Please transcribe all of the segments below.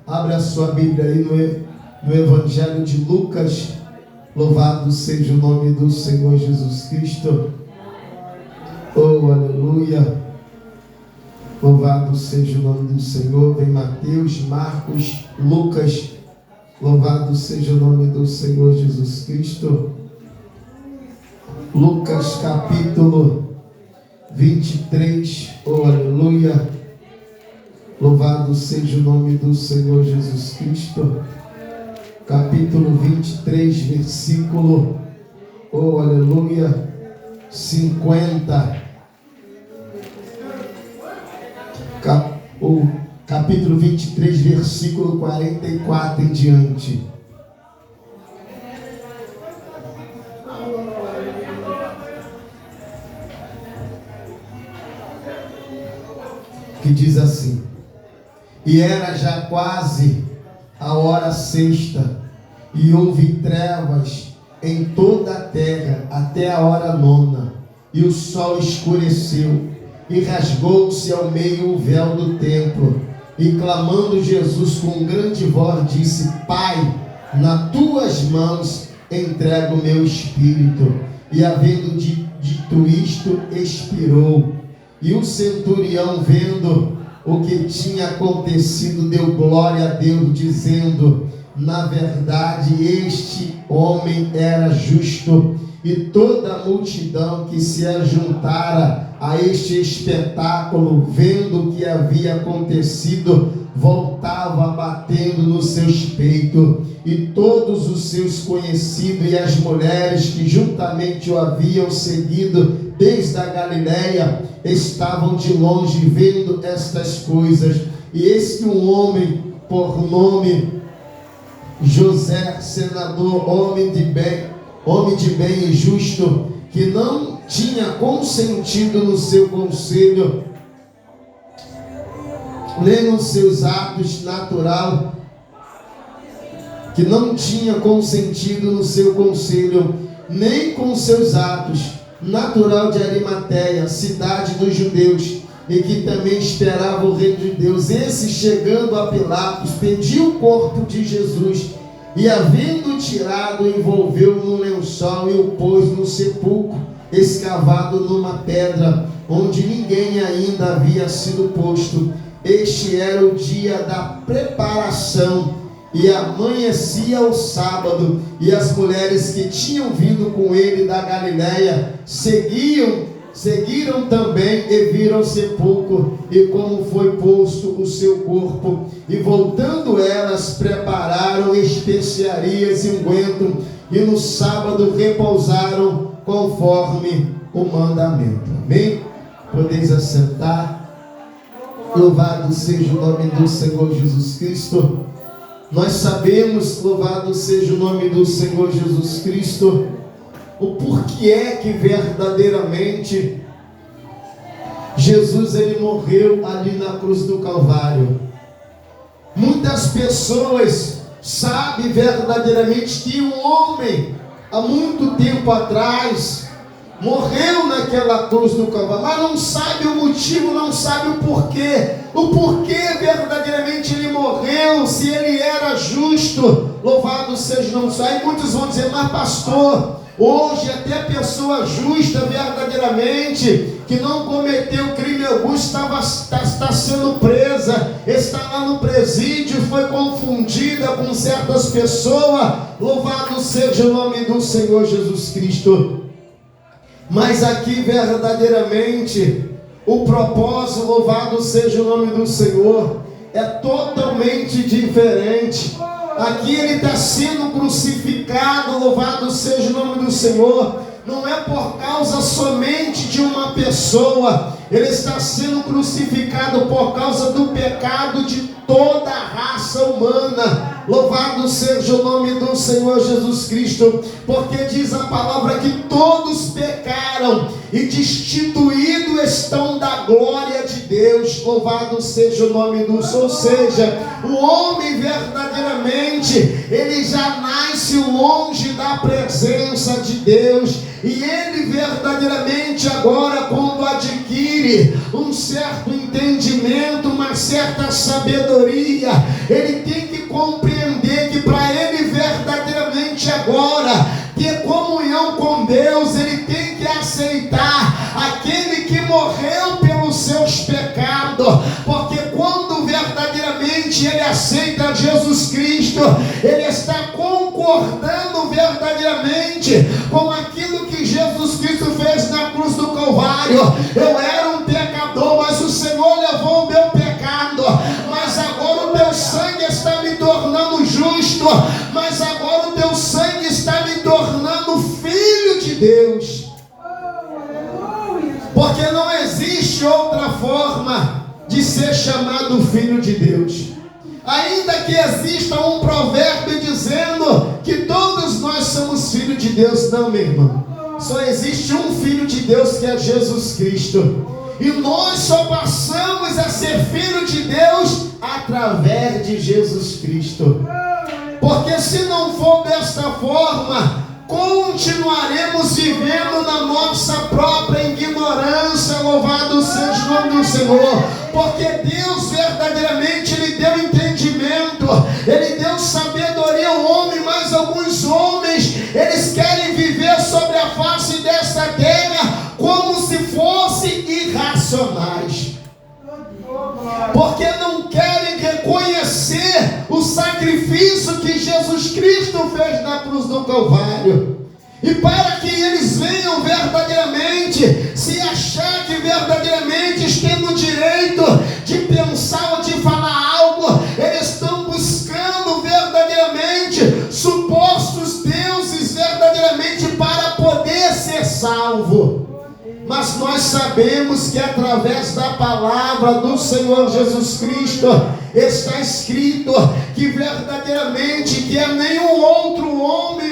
Abra a sua Bíblia aí no Evangelho de Lucas. Louvado seja o nome do Senhor Jesus Cristo. Oh, aleluia. Louvado seja o nome do Senhor. Vem Mateus, Marcos, Lucas. Louvado seja o nome do Senhor Jesus Cristo. Lucas capítulo 23. Oh, aleluia. Louvado seja o nome do Senhor Jesus Cristo. Capítulo 23, versículo, oh, aleluia, 50. Capítulo 23, versículo 44 em diante. Que diz assim: e era já quase a hora sexta, e houve trevas em toda a terra até a hora nona, e o sol escureceu, e rasgou-se ao meio o véu do templo, e clamando Jesus com grande voz disse: Pai, nas tuas mãos entrego o meu espírito. E havendo dito isto, expirou. E o centurião, vendo o que tinha acontecido, deu glória a Deus, dizendo: na verdade este homem era justo. E toda a multidão que se ajuntara a este espetáculo, vendo o que havia acontecido, voltava batendo nos seus peitos. E todos os seus conhecidos e as mulheres que juntamente o haviam seguido desde a Galiléia estavam de longe vendo estas coisas. E eis que um homem por nome José, senador, homem de bem e justo, que não tinha consentido no seu conselho, nem nos seus atos natural, que não tinha consentido no seu conselho, nem com seus atos, natural de Arimateia, cidade dos judeus, e que também esperava o reino de Deus. Esse, chegando a Pilatos, pediu o corpo de Jesus, e havendo tirado, envolveu no lençol e o pôs no sepulcro escavado numa pedra, onde ninguém ainda havia sido posto. Este era o dia da preparação, e amanhecia o sábado, e as mulheres que tinham vindo com ele da Galiléia seguiram também e viram o sepulcro e como foi posto o seu corpo. E voltando elas, prepararam especiarias e unguento, e no sábado repousaram conforme o mandamento. Amém? Podeis assentar. Louvado seja o nome do Senhor Jesus Cristo. Nós sabemos, louvado seja o nome do Senhor Jesus Cristo, o porquê é que verdadeiramente Jesus ele morreu ali na cruz do Calvário. Muitas pessoas sabem verdadeiramente que um homem há muito tempo atrás morreu naquela cruz do Calvário, mas não sabe o motivo, não sabe o porquê. O porquê verdadeiramente ele morreu, se ele era justo. Louvado seja o nome do Senhor. Aí muitos vão dizer: mas pastor, hoje até a pessoa justa verdadeiramente, que não cometeu crime algum, está sendo presa, está lá no presídio, foi confundida com certas pessoas. Louvado seja o nome do Senhor Jesus Cristo. Mas aqui verdadeiramente o propósito, louvado seja o nome do Senhor, é totalmente diferente. Aqui ele está sendo crucificado, louvado seja o nome do Senhor, não é por causa somente de uma pessoa, ele está sendo crucificado por causa do pecado de toda a raça humana. Louvado seja o nome do Senhor Jesus Cristo, porque diz a palavra que todos pecaram e destituídos estão da glória de Deus. Louvado seja o nome do Senhor. Ou seja, o homem verdadeiramente, ele já nasce longe da presença de Deus, e ele verdadeiramente agora, quando adquire um certo entendimento, uma certa sabedoria, ele tem que compreender que para ele verdadeiramente agora ter comunhão com Deus, ele tem que aceitar aquele que morreu pelos seus pecados, porque quando verdadeiramente ele aceita Jesus Cristo, ele está concordando verdadeiramente com aquilo que Jesus Cristo fez na cruz do Calvário. Eu era um pecador, mas o Senhor levou o meu pecado, mas agora o teu sangue está me tornando justo, mas agora o teu sangue está me tornando filho de Deus, porque não existe outra forma de ser chamado filho de Deus. Ainda que exista um provérbio dizendo que todos nós somos filhos de Deus, não, meu irmão. Só existe um filho de Deus, que é Jesus Cristo. E nós só passamos a ser filho de Deus através de Jesus Cristo. Porque se não for desta forma, continuaremos vivendo na nossa própria ignorância. Louvado seja o nome do Senhor, porque Deus verdadeiramente lhe deu entendimento, ele deu sabedoria ao homem, mas alguns homens, eles querem viver sobre a face desta terra como se fossem irracionais, porque não querem reconhecer o sacrifício que Jesus Cristo fez na cruz do Calvário. E para que eles venham verdadeiramente se achar que verdadeiramente têm o direito de pensar ou de falar algo, eles estão buscando verdadeiramente supostos deuses verdadeiramente para poder ser salvo. Mas nós sabemos que através da palavra do Senhor Jesus Cristo está escrito que verdadeiramente que é nenhum outro homem,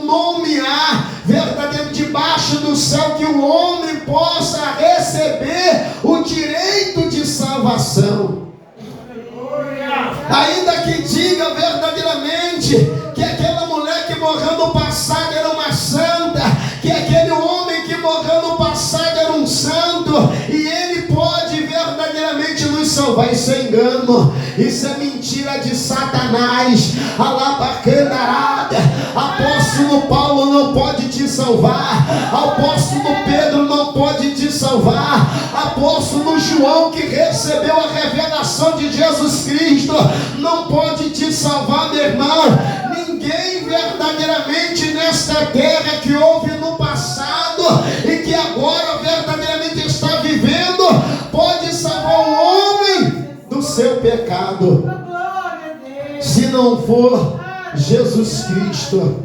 nome há verdadeiro debaixo do céu que o homem possa receber o direito de salvação. Ainda que diga verdadeiramente que aquela mulher que morreu no passado era uma santa, que aquele homem que morreu no passado era um santo, e ele pode verdadeiramente nos salvar. Isso é engano, isso é mentira de Satanás. Alabacandarada. Apóstolo Paulo não pode te salvar, apóstolo Pedro não pode te salvar, apóstolo João, que recebeu a revelação de Jesus Cristo, não pode te salvar, meu irmão. Ninguém verdadeiramente nesta terra que houve no passado e que agora verdadeiramente está vivendo pode salvar o homem do seu pecado, se não for Jesus Cristo.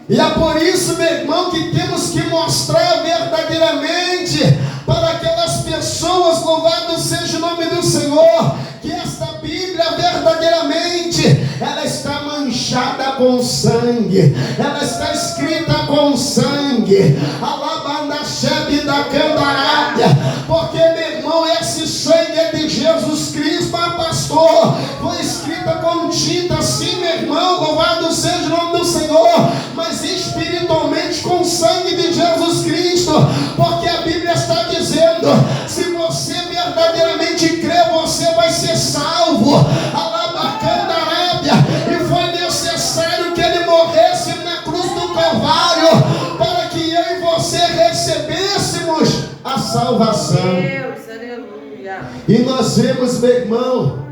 E é por isso, meu irmão, que temos que mostrar verdadeiramente para aquelas pessoas, louvado seja o nome do Senhor, que esta Bíblia verdadeiramente ela está manchada com sangue, ela está escrita com sangue. Alabandachebe da Candarábia, porque, meu irmão, esse sangue é de Jesus Cristo. Mas pastor, foi escrita com tinta, sim, meu irmão, louvado seja o nome do Senhor, mas espiritualmente com o sangue de Jesus Cristo, porque a Bíblia está dizendo, se você verdadeiramente crê, você vai ser salvo. Alabacandarábia, e foi necessário que ele morresse na cruz do Calvário para que eu e você recebêssemos a salvação. Deus, aleluia. E nós vemos, meu irmão,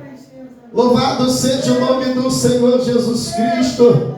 louvado seja o nome do Senhor Jesus Cristo,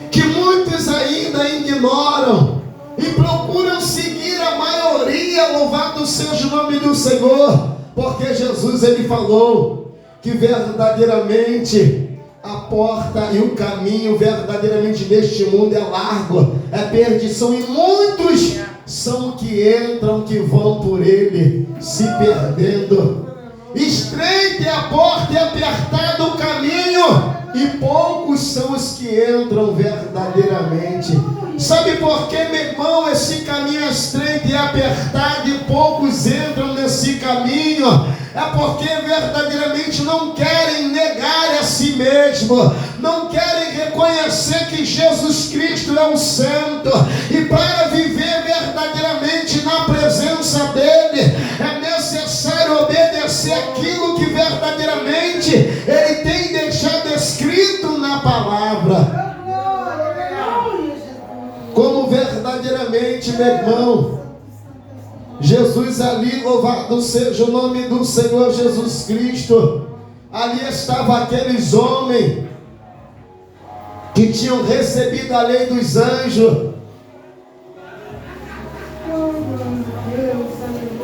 que muitos ainda ignoram e procuram seguir a maioria. Louvado seja o nome do Senhor, porque Jesus, ele falou que verdadeiramente a porta e o caminho verdadeiramente deste mundo é largo, é perdição, e muitos são que entram, que vão por ele, se perdendo. Estreita é a porta e apertado o caminho e poucos são os que entram verdadeiramente. Sabe por que, meu irmão, esse caminho é estreito e apertado e poucos entram nesse caminho? É porque verdadeiramente não querem negar a si mesmo, não querem reconhecer que Jesus Cristo é o Santo, e para viver verdadeiramente na presença dele, é necessário obedecer aquilo que verdadeiramente ele tem deixado escrito na palavra. Como verdadeiramente, meu irmão, Jesus ali, louvado seja o nome do Senhor Jesus Cristo, ali estavam aqueles homens que tinham recebido a lei dos anjos,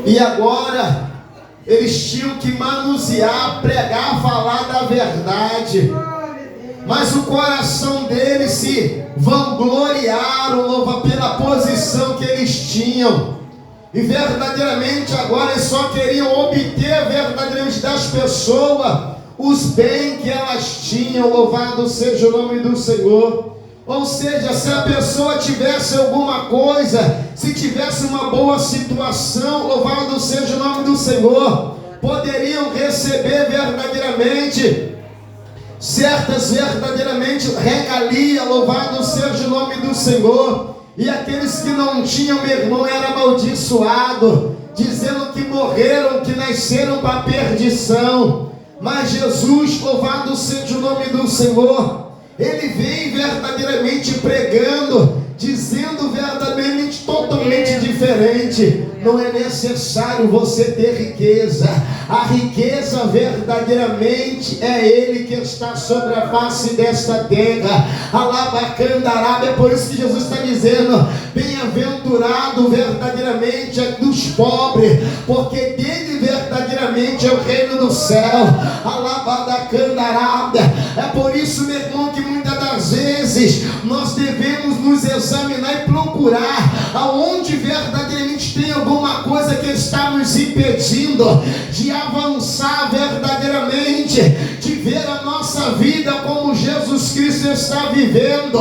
e agora eles tinham que manusear, pregar, falar da verdade. Mas o coração deles se vangloriaram, louva, pela posição que eles tinham. E verdadeiramente agora eles só queriam obter verdadeiramente das pessoas os bens que elas tinham, louvado seja o nome do Senhor. Ou seja, se a pessoa tivesse alguma coisa, se tivesse uma boa situação, louvado seja o nome do Senhor, poderiam receber verdadeiramente certas verdadeiramente regalia, louvado seja o nome do Senhor. E aqueles que não tinham, meu irmão, era amaldiçoado, dizendo que morreram, que nasceram para a perdição. Mas Jesus, louvado seja o nome do Senhor, ele vem verdadeiramente pregando, dizendo verdadeiramente totalmente diferente. Não é necessário você ter riqueza. A riqueza verdadeiramente é Ele que está sobre a face desta terra. Alabacandaraba, é por isso que Jesus está dizendo: bem-aventurado verdadeiramente é dos pobres, porque dele verdadeiramente é o reino do céu. Alabadacandaraba, é por isso, meu irmão, que muitas das vezes nós devemos nos examinar e procurar aonde verdadeiramente tem alguma coisa que está nos impedindo de avançar verdadeiramente, de ver a nossa vida como Jesus Cristo está vivendo.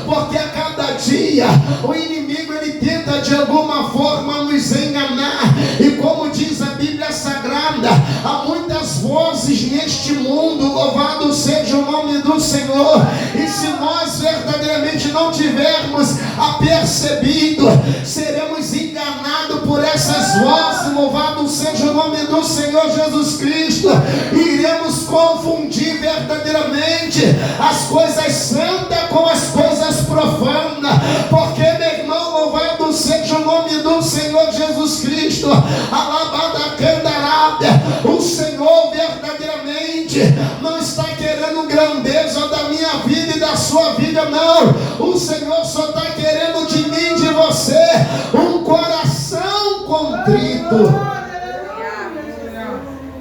Porque a cada dia o inimigo ele tenta de alguma forma nos enganar, e como diz a Bíblia Sagrada, há muitas vozes neste mundo, louvado seja o nome do Senhor. E se nós verdadeiramente não tivermos apercebido, seremos enganados por essas vozes, louvado seja o nome do Senhor Jesus Cristo, e iremos confundir verdadeiramente as coisas santas com as coisas profanas. Porque, meu irmão, louvado seja o nome do Senhor Jesus Cristo, Alabadacandarábia, o Senhor verdadeiramente não está querendo grandeza da minha vida e da sua vida, não. O Senhor só está querendo de mim e de você um coração contrito.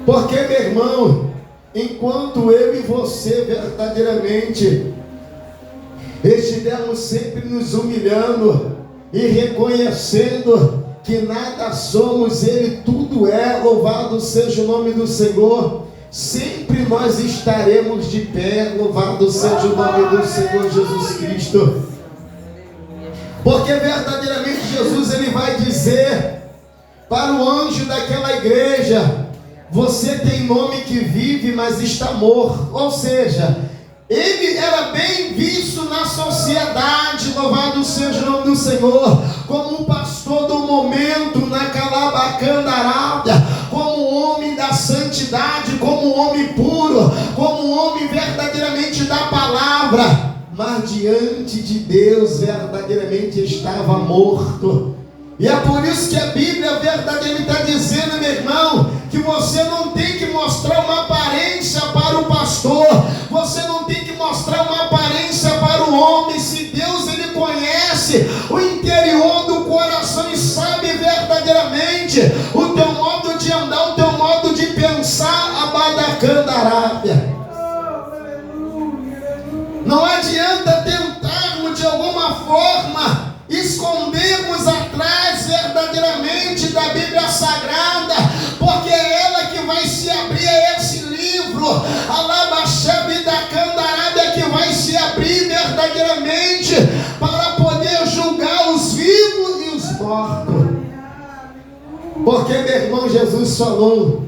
Porque, meu irmão, enquanto eu e você verdadeiramente estivermos sempre nos humilhando e reconhecendo que nada somos, Ele tudo é, louvado seja o nome do Senhor, sempre nós estaremos de pé, louvado seja o nome do Senhor Jesus Cristo. Porque verdadeiramente Jesus ele vai dizer para o anjo daquela igreja: você tem nome que vive, mas está morto. Ou seja, ele era bem visto na sociedade, louvado seja o nome do Senhor, como um pastor do momento na Calabacandarada, como um homem da santidade, como um homem puro, como um homem verdadeiramente da palavra. Mas diante de Deus verdadeiramente estava morto. E é por isso que a Bíblia verdadeiramente está dizendo, meu irmão, que você não tem que mostrar uma aparência para o pastor, você não tem que mostrar uma aparência para o homem. Se Deus ele conhece o interior do coração e sabe verdadeiramente o teu modo de andar, o teu modo de pensar, Abadacandarábia. Não adianta tentarmos de alguma forma escondermos atrás verdadeiramente da Bíblia Sagrada, porque é ela que vai se abrir a esse livro Alabaxebe da Candarábia, que vai se abrir verdadeiramente para poder julgar os vivos e os mortos. Porque, meu irmão, Jesus falou: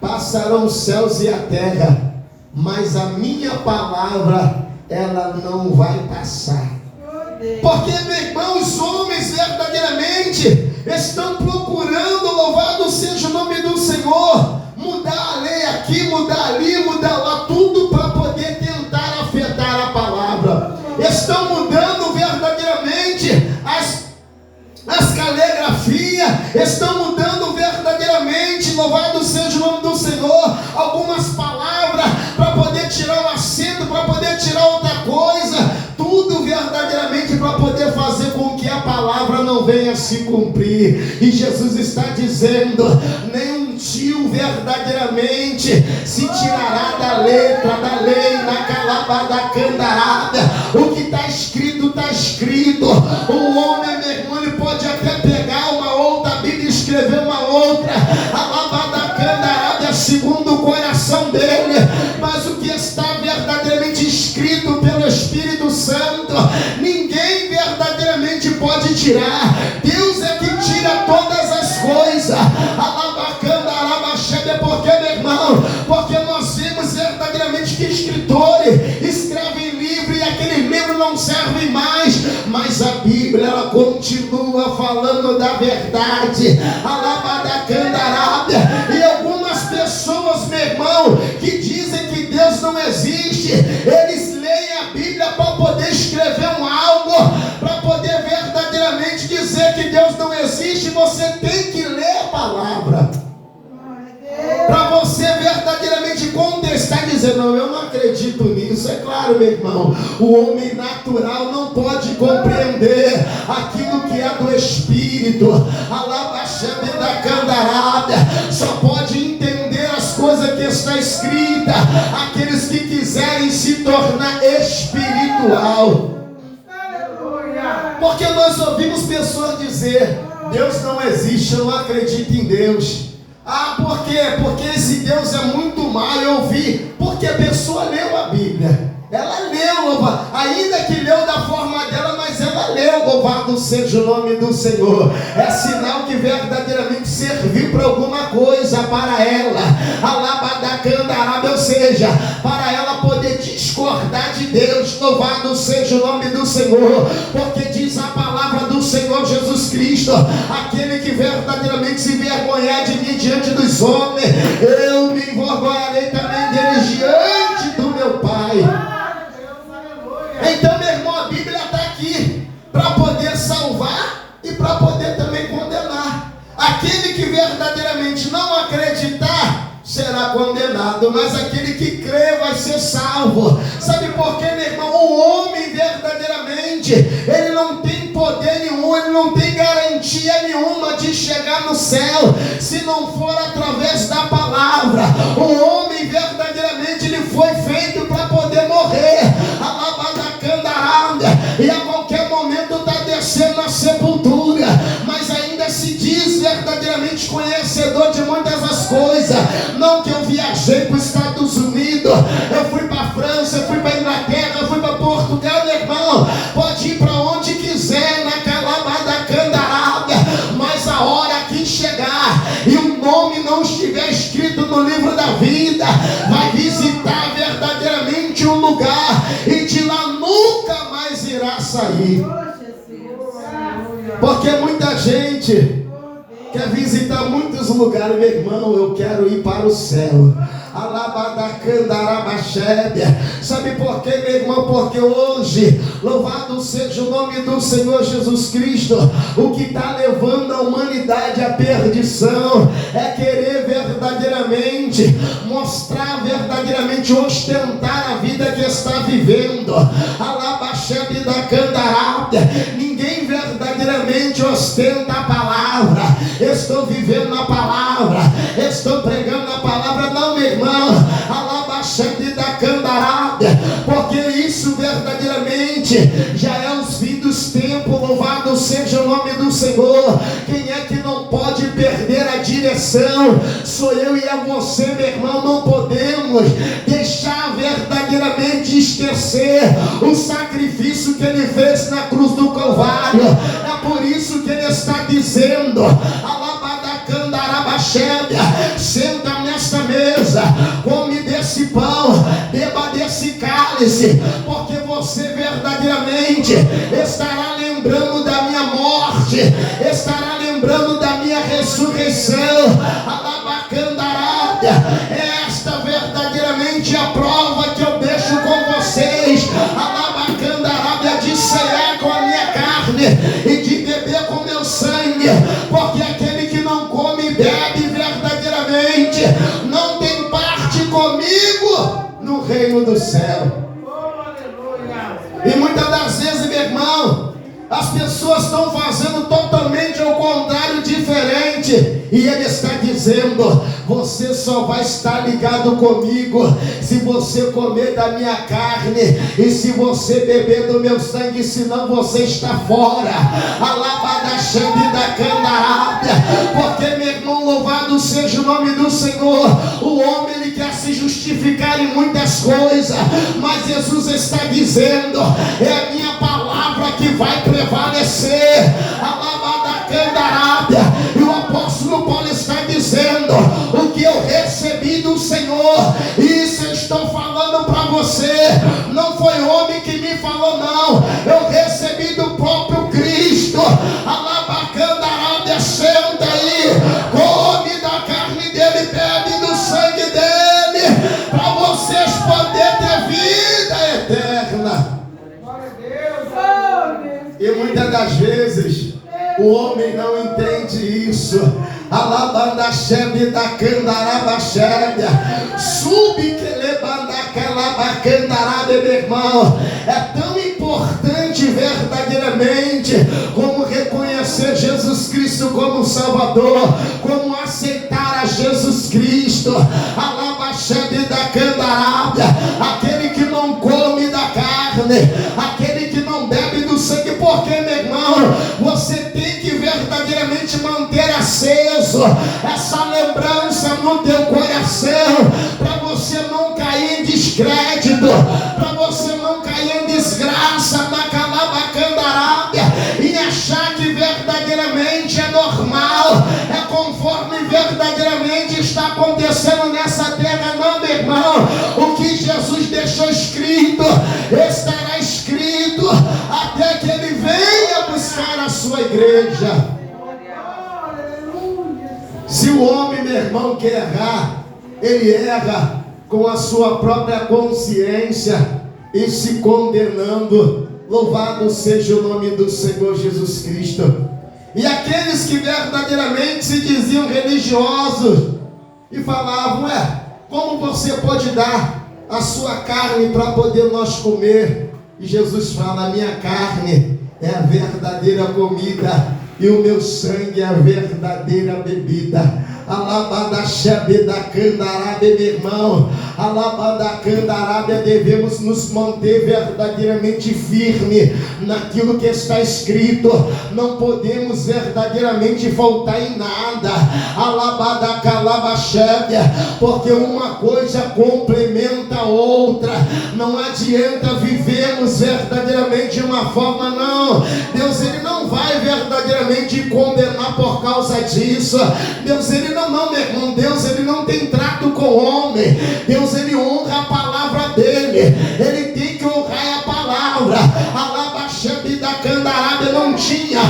passarão os céus e a terra, mas a minha palavra, ela não vai passar. Porque, meu irmão, os homens verdadeiramente estão procurando, louvado seja o nome do Senhor, mudar a lei aqui, mudar ali, mudar lá, tudo para poder tentar afetar a palavra. Estão mudando verdadeiramente as caligrafias, estão mudando verdadeiramente, louvado seja o nome do Senhor, algumas palavras para poder tirar o acento, para poder tirar outra coisa, tudo verdadeiramente para poder fazer com que a palavra não venha se cumprir. E Jesus está dizendo: nenhum tio verdadeiramente se tirará da letra da lei, na calabada candarada. O que está escrito, está escrito. O homem, meu irmão, ele pode até pegar uma outra Bíblia e escrever uma outra, alabada candarada, segundo o coração dele, mas o que está verdadeiramente escrito pelo Espírito Santo, ninguém verdadeiramente pode tirar. Deus é que tira todas as coisas. Porque, meu irmão, porque nós vemos verdadeiramente que escritores escrevem livro e aquele livro não serve mais, mas a Bíblia, ela continua falando da verdade. Alabada candarábia. E algumas pessoas, meu irmão, que dizem que Deus não existe, eles leem a Bíblia para poder escrever algo, para poder verdadeiramente dizer que Deus não existe. Você tem que ler a palavra para você verdadeiramente contestar, dizer: não, eu não acredito nisso. É claro, meu irmão, o homem natural não pode compreender aquilo que é do Espírito. Alabaxebe da candarada só pode entender as coisas que está escrita aqueles que quiserem se tornar espiritual. Porque nós ouvimos pessoas dizer: Deus não existe, eu não acredito em Deus. Ah, por quê? Porque esse Deus é muito mau. Eu ouvi, porque a pessoa leu a Bíblia. Ela leu, ainda que leu da forma dela, mas ela leu, louvado seja o nome do Senhor. É sinal que verdadeiramente serviu para alguma coisa para ela. Alabadacandarábia, ou seja, para ela poder discordar de Deus. Louvado seja o nome do Senhor. Porque diz a palavra do Senhor Jesus Cristo: aquele que verdadeiramente se envergonhar de mim diante dos homens, eu me envergonharei também deles diante do meu Pai. Então, meu irmão, a Bíblia está aqui para poder salvar e para poder também condenar. Aquele que verdadeiramente não acreditar será condenado, mas aquele que crê vai ser salvo. Sabe por quê, meu irmão? O homem verdadeiramente, ele não tem poder nenhum, ele não tem garantia nenhuma de chegar no céu se não for através da palavra. O homem verdadeiramente, ele foi feito para poder morrer. E a qualquer momento está descendo na sepultura, mas ainda se diz verdadeiramente conhecedor de muitas das coisas. Não que eu viajei para os Estados Unidos, eu fui para a França, eu fui para a Inglaterra, eu fui para Portugal, meu irmão, pode ir para onde quiser, na calabada candarábia, mas a hora que chegar e o nome não estiver escrito no livro da vida, vai visitar verdadeiramente um lugar e de lá nunca mais irá sair. Porque muita gente quer visitar muitos lugares. Meu irmão, eu quero ir para o céu. Sabe por quê, meu irmão? Porque hoje, louvado seja o nome do Senhor Jesus Cristo, o que está levando a humanidade à perdição é querer verdadeiramente mostrar, verdadeiramente ostentar a vida que está vivendo. Alabaxebe da candarábia. Ninguém verdadeiramente ostenta a palavra. Estou vivendo a palavra, estou pregando a palavra. Não, meu irmão, alabaxebe da candarábia, porque isso verdadeiramente já é os fim dos tempos. Louvado seja o nome do Senhor. Quem é que não pode perder a dia direção. Sou eu e é você, meu irmão. Não podemos deixar verdadeiramente esquecer o sacrifício que ele fez na cruz do Calvário. É por isso que ele está dizendo: senta nesta mesa, come desse pão, beba desse cálice, porque você verdadeiramente estará lembrando da minha morte, estará lembrando da minha ressurreição. Esta verdadeiramente é a prova que eu deixo com vocês, de cear com a minha carne e de beber com meu sangue, porque aquele que não come e bebe verdadeiramente não tem parte comigo no reino do céu. E muitas das vezes, meu irmão, as pessoas estão fazendo totalmente ao contrário, diferente. E ele está dizendo: você só vai estar ligado comigo se você comer da minha carne e se você beber do meu sangue, senão você está fora. Porque, meu irmão, louvado seja o nome do Senhor. O homem, ele quer se justificar em muitas coisas, mas Jesus está dizendo: é a minha palavra que vai prevalecer. E o apóstolo Paulo está dizendo: o que eu recebi do Senhor, isso eu estou falando para você. Não foi homem que me falou, não. Eu recebi do próprio Cristo. Senta aí, come da carne dele, bebe do sangue dele, para vocês poderem ter vida eterna. E muitas das vezes o homem não entende isso. Meu irmão, é tão importante verdadeiramente como reconhecer Jesus Cristo como Salvador, como aceitar a Jesus Cristo. Aquele que não come da carne, aquele que não bebe do sangue, porque, meu irmão, você tem que verdadeiramente manter aceso essa lembrança no teu coração, para você não cair em descrédito, para você não cair em desgraça na calabacandarábia e achar que verdadeiramente é normal, é conforme verdadeiramente está acontecendo nessa terra. Não, meu irmão, o que Jesus deixou escrito estará escrito até que ele venha buscar a sua igreja. Se o homem, meu irmão, quer errar, ele erra com a sua própria consciência e se condenando. Louvado seja o nome do Senhor Jesus Cristo. E aqueles que verdadeiramente se diziam religiosos e falavam: como você pode dar a sua carne para poder nós comer? E Jesus fala: a minha carne é a verdadeira comida e o meu sangue é a verdadeira bebida. Meu irmão, devemos nos manter verdadeiramente firme naquilo que está escrito. Não podemos verdadeiramente faltar em nada. Porque uma coisa complementa a outra. Não adianta vivermos verdadeiramente de uma forma, não. Deus, ele não vai verdadeiramente condenar por causa disso. Deus, ele não, meu irmão, Deus, ele não tem trato com o homem. Deus, ele honra a palavra dele. Ele tem que honrar a palavra. Não tinha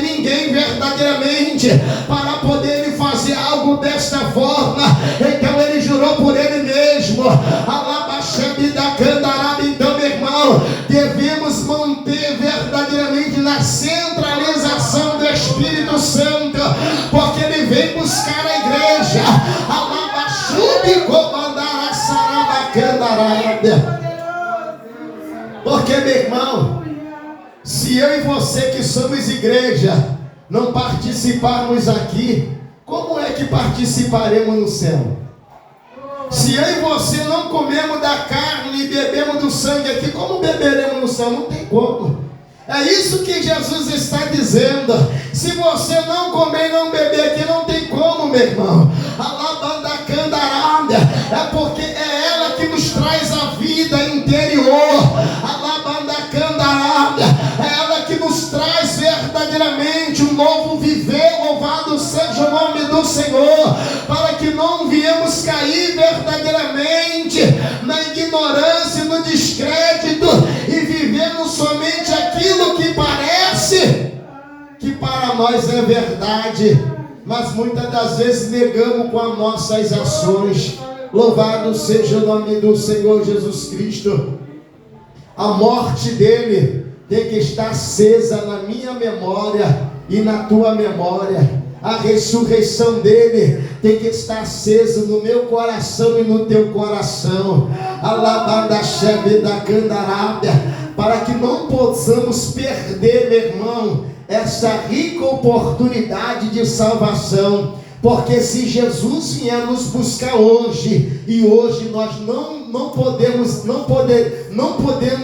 ninguém verdadeiramente para poder ele fazer algo desta forma. Então ele jurou por ele mesmo. Então, meu irmão, devemos manter verdadeiramente na centralização do Espírito Santo, porque ele vem buscar a igreja. Porque, meu irmão, se eu e você que somos igreja não participarmos aqui, como é que participaremos no céu? Se eu e você não comemos da carne e bebemos do sangue aqui, como beberemos no céu? Não tem como. É isso que Jesus está dizendo. Se você não comer e não beber aqui, não tem como, meu irmão. Alabandacandarábia. É porque é ela que nos traz a vida interior. Alabandacandarábia. É ela que nos traz verdadeiramente um novo viver. Louvado seja o nome do Senhor. Para que não viemos cair verdadeiramente na ignorância, no descrédito e vivemos somente aquilo que parece que para nós é verdade, mas muitas das vezes negamos com as nossas ações. Louvado seja o nome do Senhor Jesus Cristo. A morte dele tem que estar acesa na minha memória e na tua memória. A ressurreição dele tem que estar acesa no meu coração e no teu coração. Para que não possamos perder, meu irmão, essa rica oportunidade de salvação. Porque se Jesus vier nos buscar hoje, e hoje nós não podemos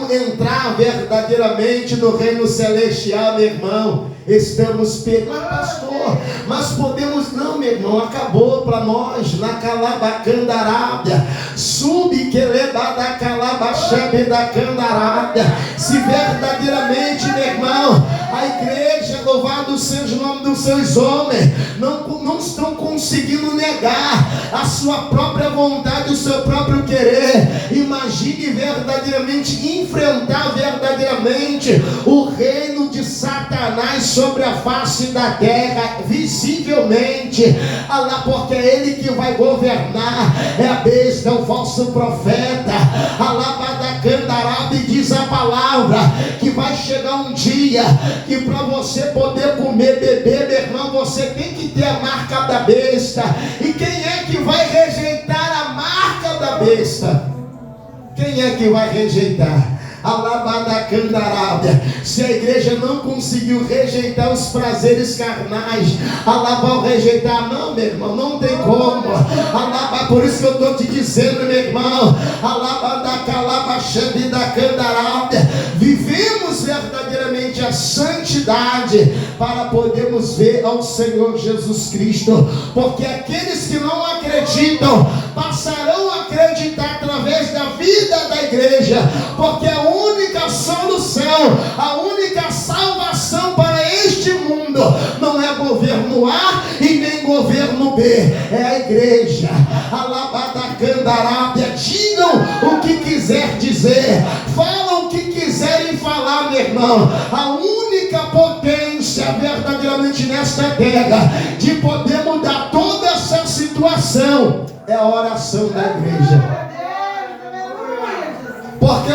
entrar verdadeiramente no reino celestial, meu irmão. Estamos perdidos, pastor, mas podemos não, meu irmão, acabou para nós na Calabacandarábia, sube que levada Calabaxabe da Candarábia. Se verdadeiramente, meu irmão, a igreja, louvado seja o nome dos seus homens, não estão conseguindo negar a sua própria vontade, o seu próprio querer. Imagine verdadeiramente enfrentar verdadeiramente o reino de Satanás sobre a face da terra, visivelmente, porque é ele que vai governar, é a besta, é o falso profeta. Alabadacandarábia, diz a palavra que vai chegar um dia que para você poder comer, beber, meu irmão, você tem que ter a marca da besta. E quem é que vai rejeitar a marca da besta? Quem é que vai rejeitar? Alabadacandarábia. Se a igreja não conseguiu rejeitar os prazeres carnais, vai rejeitar, não, meu irmão, não tem como. Por isso que eu estou te dizendo, meu irmão, Alabadacandarábia, vivemos verdadeiramente a santidade para podermos ver ao Senhor Jesus Cristo. Porque aqueles que não acreditam passarão a acreditar através da vida da igreja, porque a única solução, a única salvação para este mundo não é governo A e nem governo B, é a igreja. Alabadacandarábia, digam o que quiser dizer, falam o que quiserem falar, meu irmão. A única potência verdadeiramente nesta terra de poder mudar toda essa situação é a oração da igreja. Porque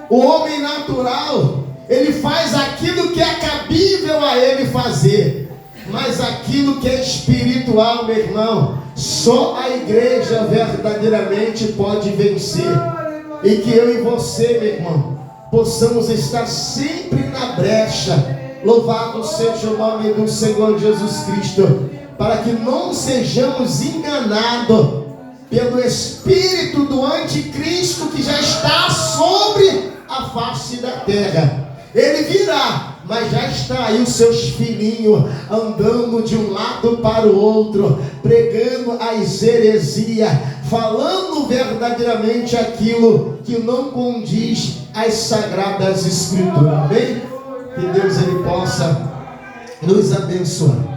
o homem natural, ele faz aquilo que é cabível a ele fazer, mas aquilo que é espiritual, meu irmão, só a igreja verdadeiramente pode vencer. E que eu e você, meu irmão, possamos estar sempre na brecha. Louvado seja o nome do Senhor Jesus Cristo, para que não sejamos enganados pelo espírito do anticristo que já está sobre a face da terra. Ele virá, mas já está aí os seus filhinhos andando de um lado para o outro, pregando as heresias, falando verdadeiramente aquilo que não condiz às sagradas escrituras. Amém? Que Deus ele possa nos abençoar.